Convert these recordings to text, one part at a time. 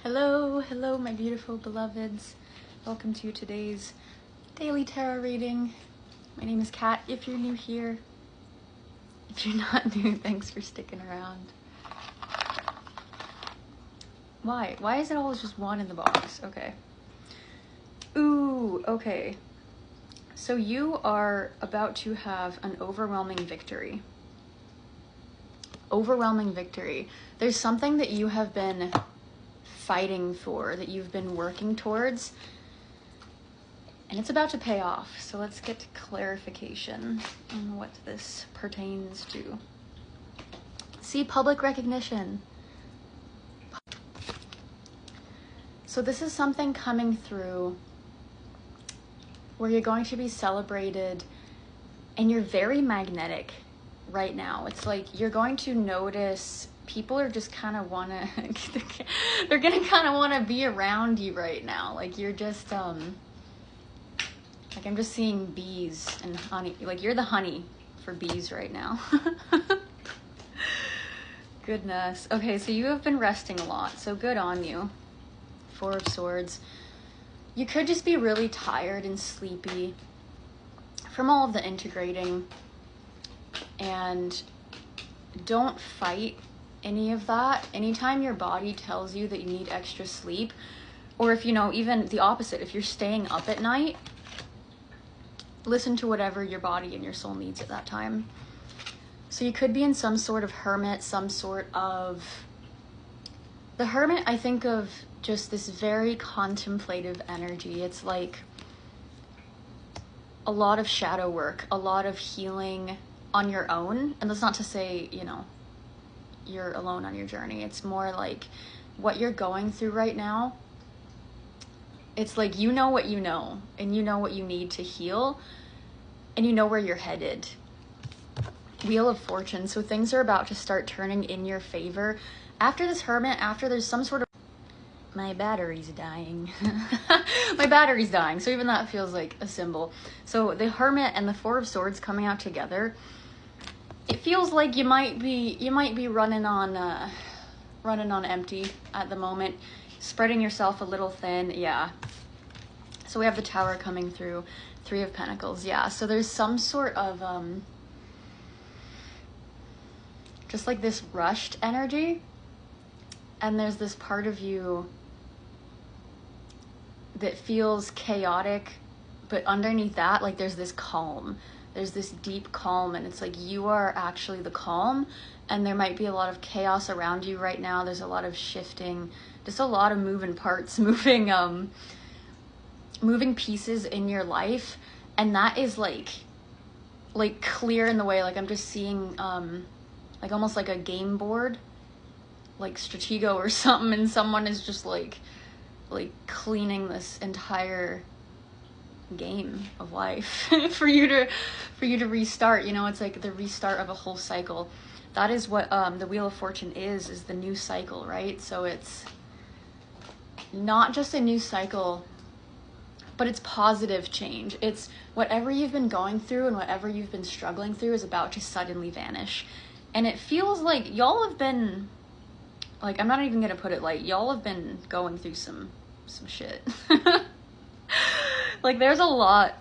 Hello, hello, my beautiful beloveds. Welcome to today's daily tarot reading. My name is Kat. If you're new here, if you're not new, thanks for sticking around. Why? Why is it always just one in the box? Okay. Ooh, okay. So you are about to have an overwhelming victory. Overwhelming victory. There's something that you have been fighting for, that you've been working towards, and it's about to pay off. So let's get clarification on what this pertains to. See, public recognition. So this is something coming through where you're going to be celebrated, and you're very magnetic right now. It's like you're going to notice people are just kind of want to they're gonna kind of want to be around you right now. Like you're just like I'm just seeing bees and honey. Like you're the honey for bees right now. Goodness. Okay, so you have been resting a lot, so good on you. Four of Swords. You could just be really tired and sleepy from all of the integrating, and don't fight any of that. Anytime your body tells you that you need extra sleep, or if you know, even the opposite, if you're staying up at night, listen to whatever your body and your soul needs at that time. So you could be in some sort of hermit, some sort of... The hermit, I think of just this very contemplative energy. It's like a lot of shadow work, a lot of healing on your own. And that's not to say, you know, you're alone on your journey. It's more like what you're going through right now. It's like you know what you know, and you know what you need to heal, and you know where you're headed. Wheel of Fortune. So things are about to start turning in your favor. After this hermit, after there's some sort of... My battery's dying. My battery's dying. So even that feels like a symbol. So the hermit and the Four of Swords coming out together, it feels like you might be running on empty at the moment, spreading yourself a little thin. Yeah. So we have the Tower coming through, Three of Pentacles. Yeah. So there's some sort of just like this rushed energy, and there's this part of you that feels chaotic, but underneath that, like there's this calm. There's this deep calm, and it's like you are actually the calm, and there might be a lot of chaos around you right now. There's a lot of shifting, just a lot of moving parts, moving pieces in your life, and that is like clear in the way. Like I'm just seeing like almost like a game board, like Stratego or something, and someone is just like cleaning this entire game of life for you to restart. You know, it's like the restart of a whole cycle. That is what the Wheel of Fortune is the new cycle, right? So it's not just a new cycle, but it's positive change. It's whatever you've been going through and whatever you've been struggling through is about to suddenly vanish. And it feels like y'all have been, like, I'm not even gonna put it light, y'all have been going through some shit. Like there's a lot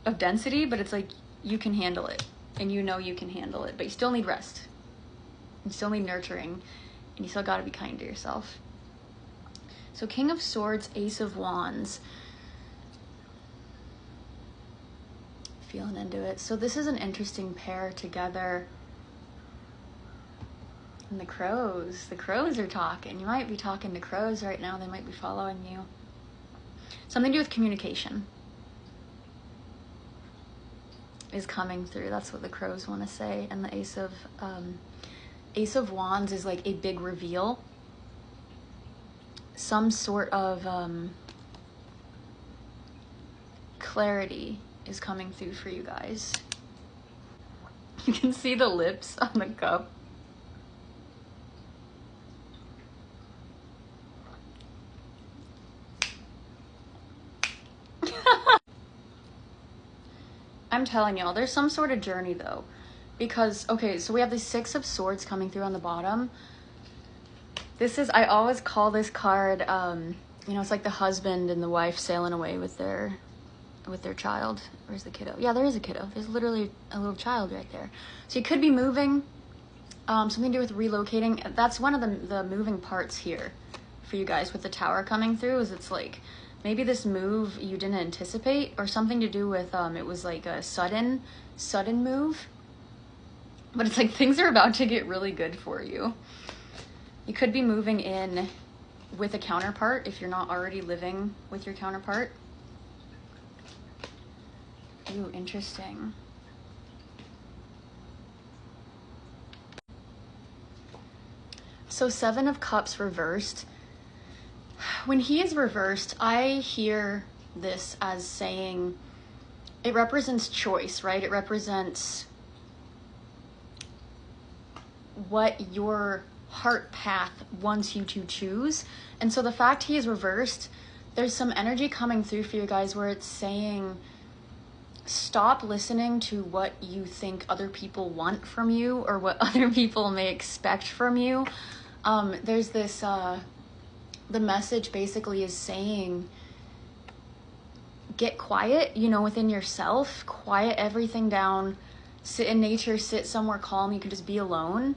of density, but it's like you can handle it, and you know you can handle it, but you still need rest. You still need nurturing, and you still got to be kind to yourself. So King of Swords, Ace of Wands. Feeling into it. So this is an interesting pair together. And the crows are talking. You might be talking to crows right now. They might be following you. Something to do with communication is coming through. That's what the crows want to say. And the Ace of Wands is like a big reveal. Some sort of clarity is coming through for you guys. You can see the lips on the cup. I'm telling y'all, there's some sort of journey though, because, okay, so we have the Six of Swords coming through on the bottom. This is, I always call this card, you know, it's like the husband and the wife sailing away with their child. Where's the kiddo? Yeah, there is a kiddo. There's literally a little child right there. So you could be moving, something to do with relocating. That's one of the moving parts here for you guys with the Tower coming through, is it's like maybe this move you didn't anticipate, or something to do with it was like a sudden move. But it's like things are about to get really good for you. You could be moving in with a counterpart if you're not already living with your counterpart. Ooh, interesting. So 7 of Cups reversed. When he is reversed, I hear this as saying it represents choice, right? It represents what your heart path wants you to choose. And so the fact he is reversed, there's some energy coming through for you guys where it's saying stop listening to what you think other people want from you or what other people may expect from you. There's this the message basically is saying get quiet, you know, within yourself, quiet everything down, sit in nature, sit somewhere calm, you can just be alone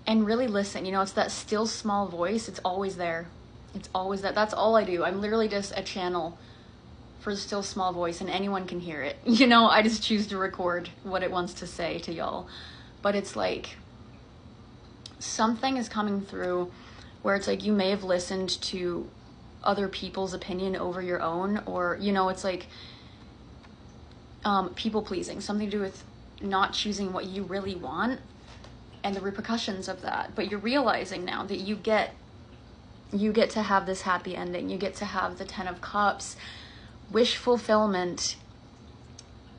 and really listen. You know, it's that still small voice. It's always there. It's always that. That's all I do. I'm literally just a channel for the still small voice, and anyone can hear it. You know, I just choose to record what it wants to say to y'all. But it's like something is coming through where it's like you may have listened to other people's opinion over your own, or, you know, it's like people pleasing, something to do with not choosing what you really want and the repercussions of that. But you're realizing now that you get to have this happy ending. You get to have the 10 of Cups, wish fulfillment.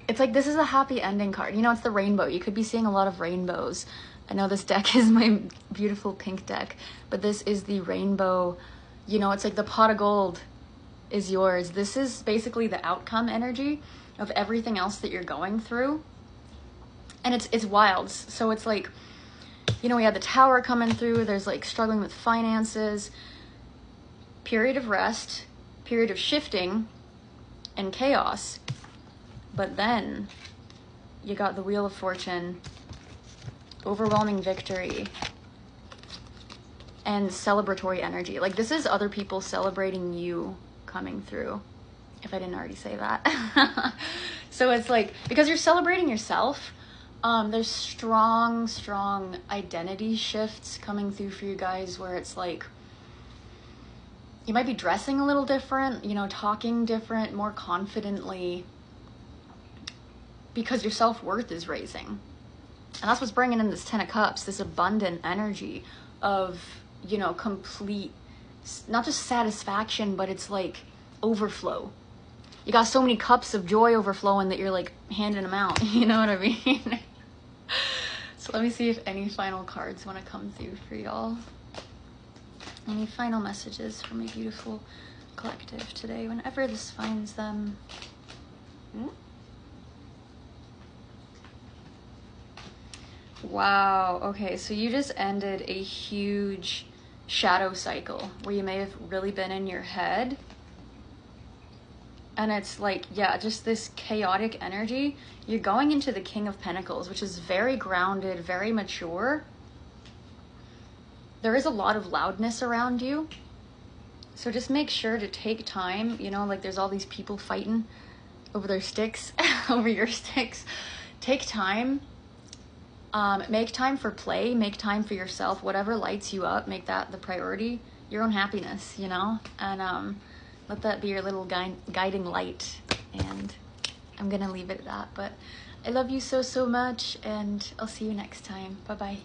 It's like this is a happy ending card. You know, it's the rainbow. You could be seeing a lot of rainbows. I know this deck is my beautiful pink deck, but this is the rainbow. You know, it's like the pot of gold is yours. This is basically the outcome energy of everything else that you're going through. And it's wild. So it's like, you know, we had the Tower coming through. There's like struggling with finances, period of rest, period of shifting and chaos. But then you got the Wheel of Fortune, overwhelming victory, and celebratory energy. Like this is other people celebrating you coming through, if I didn't already say that. So it's like, because you're celebrating yourself, there's strong identity shifts coming through for you guys where it's like you might be dressing a little different, you know, talking different, more confidently, because your self-worth is raising. And that's what's bringing in this 10 of Cups, this abundant energy of, you know, complete, not just satisfaction, but it's like overflow. You got so many cups of joy overflowing that you're like handing them out. You know what I mean? So let me see if any final cards want to come through for y'all. Any final messages for my beautiful collective today, whenever this finds them. Wow, okay, so you just ended a huge shadow cycle where you may have really been in your head. And it's like, yeah, just this chaotic energy. You're going into the King of Pentacles, which is very grounded, very mature. There is a lot of loudness around you. So just make sure to take time, you know, like there's all these people fighting over their sticks, over your sticks. Take time. Make time for play, make time for yourself, whatever lights you up, make that the priority, your own happiness, you know, and let that be your little guiding light. And I'm gonna leave it at that, but I love you so much, and I'll see you next time. Bye-bye.